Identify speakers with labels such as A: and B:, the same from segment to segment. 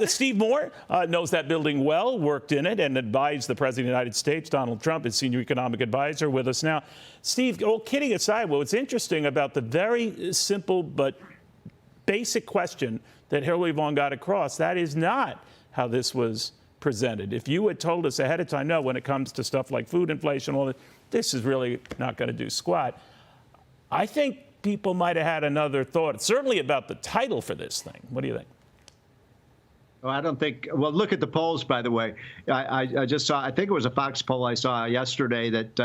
A: Steve Moore knows that building well, worked in it, and advised the President of the United States, Donald Trump, his senior economic advisor, with us now. Steve, all kidding aside, what's interesting about the very simple but basic question that Hillary Vaughn got across, that is not how this was presented. If you had told us ahead of time, no, when it comes to stuff like food inflation, all that, this is really not going to do squat, I think people might have had another thought, certainly about the title for this thing. What do you think?
B: Well, I don't think. Well, look at the polls, by the way. I just saw. I think it was a Fox poll I saw yesterday that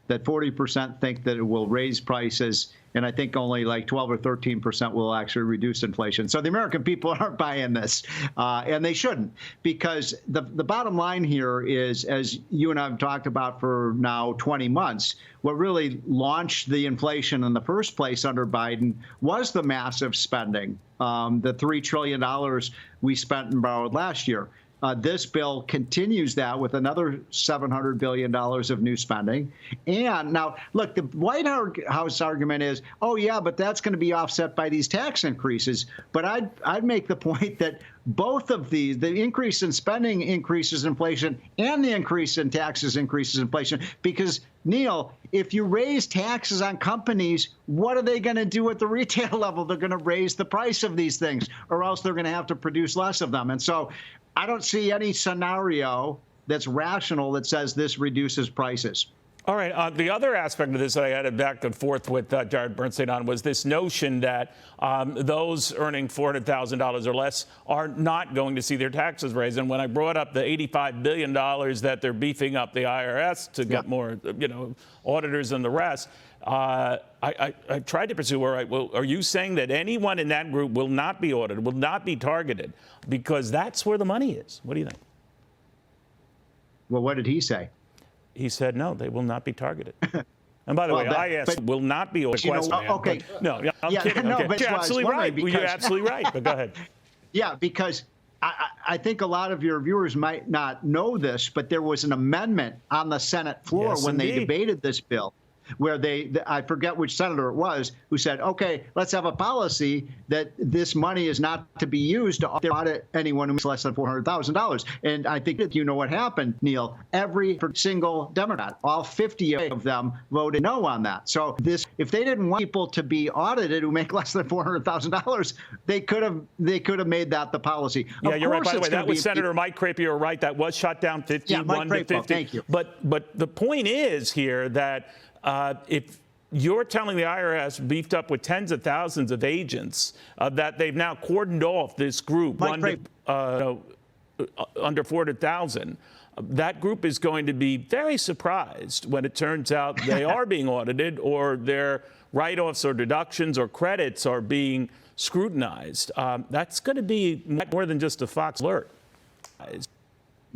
B: 40% think that it will raise prices, and I think only like 12 or 13% will actually reduce inflation. So the American people aren't buying this, and they shouldn't, because the bottom line here is, as you and I have talked about for now 20 months, what really launched the inflation in the first place under Biden was the massive spending, the $3 trillion we spent and borrowed last year. This bill continues that with another $700 billion of new spending. And now, look, the White House argument is, oh, yeah, but that's going to be offset by these tax increases. But I'd make the point that both of these, the increase in spending increases inflation and the increase in taxes increases inflation, because, Neil, if you raise taxes on companies, what are they going to do at the retail level? They're going to raise the price of these things, or else they're going to have to produce less of them. And so I don't see any scenario that's rational that says this reduces prices.
A: All right. The other aspect of this that I had a back and forth with Jared Bernstein on was this notion that those earning $400,000 or less are not going to see their taxes raised. And when I brought up the $85 billion that they're beefing up the IRS to get more, auditors and the rest, I tried to pursue, all right, well, are you saying that anyone in that group will not be audited, will not be targeted, because that's where the money is? What do you think?
B: Well, what did he say?
A: He said, no, they will not be targeted. And by the way, I asked, will not be audited.
B: Okay.
A: No, I'm kidding.
B: No,
A: okay.
B: but
A: You're absolutely right. You're absolutely right. But go ahead.
B: Yeah, because I think a lot of your viewers might not know this, but there was an amendment on the Senate floor when they debated this bill, where I forget which senator it was, who said, okay, let's have a policy that this money is not to be used to audit anyone who makes less than $400,000. And I think that you know what happened, Neil. Every single Democrat, all 50 of them, voted no on that. So if they didn't want people to be audited who make less than $400,000, they could have made that the policy.
A: Yeah, you're right. By the way, that was Senator Mike Crapo. You're right. That was shut down 51 to 50.
B: Thank you.
A: But the point is here that if you're telling the IRS, beefed up with tens of thousands of agents, that they've now cordoned off this group under 400,000, that group is going to be very surprised when it turns out they are being audited, or their write-offs or deductions or credits are being scrutinized. That's going to be more than just a Fox alert.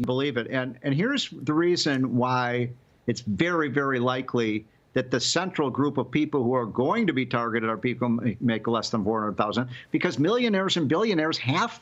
B: Believe it. And here's the reason why it's very, very likely that the central group of people who are going to be targeted are people who make less than $400,000, because millionaires and billionaires have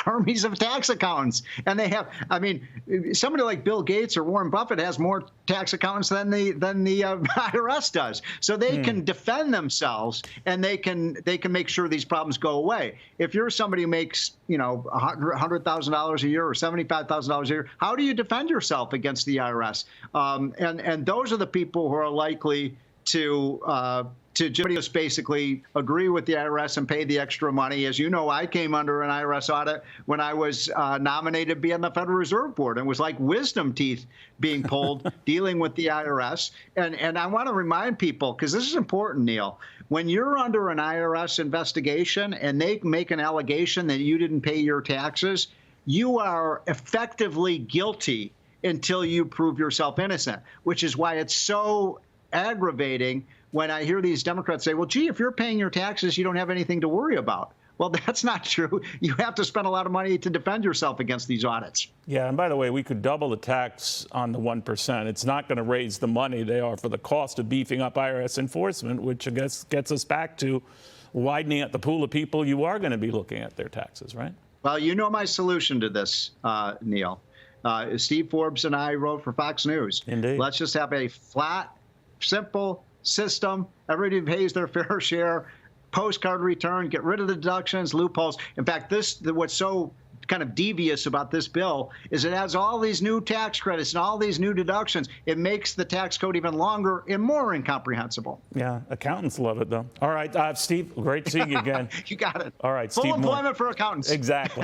B: armies of tax accountants. And they have, I mean, somebody like Bill Gates or Warren Buffett has more tax accountants than the IRS does. So they can defend themselves, and they can make sure these problems go away. If you're somebody who makes, $100,000 a year or $75,000 a year, how do you defend yourself against the IRS? And those are the people who are likely to just basically agree with the IRS and pay the extra money. As you know, I came under an IRS audit when I was nominated to be on the Federal Reserve Board, and it was like wisdom teeth being pulled dealing with the IRS. And I want to remind people, because this is important, Neil, when you're under an IRS investigation and they make an allegation that you didn't pay your taxes, you are effectively guilty until you prove yourself innocent, which is why it's so aggravating when I hear these Democrats say, well, gee, if you're paying your taxes, you don't have anything to worry about. Well, that's not true. You have to spend a lot of money to defend yourself against these audits.
A: Yeah, and by the way, we could double the tax on the 1%. It's not going to raise the money they are for the cost of beefing up IRS enforcement, which I guess gets us back to widening out the pool of people you are going to be looking at their taxes, right?
B: Well, you know my solution to this, Neil. Steve Forbes and I wrote for Fox News.
A: Indeed.
B: Let's just have a flat, simple system. Everybody pays their fair share. Postcard return. Get rid of the deductions, loopholes. In fact, what's so kind of devious about this bill is it has all these new tax credits and all these new deductions. It makes the tax code even longer and more incomprehensible.
A: Yeah, accountants love it, though. All right, Steve, great seeing you again.
B: You got it.
A: All right,
B: Full
A: Steve Moore.
B: employment for accountants.
A: Exactly.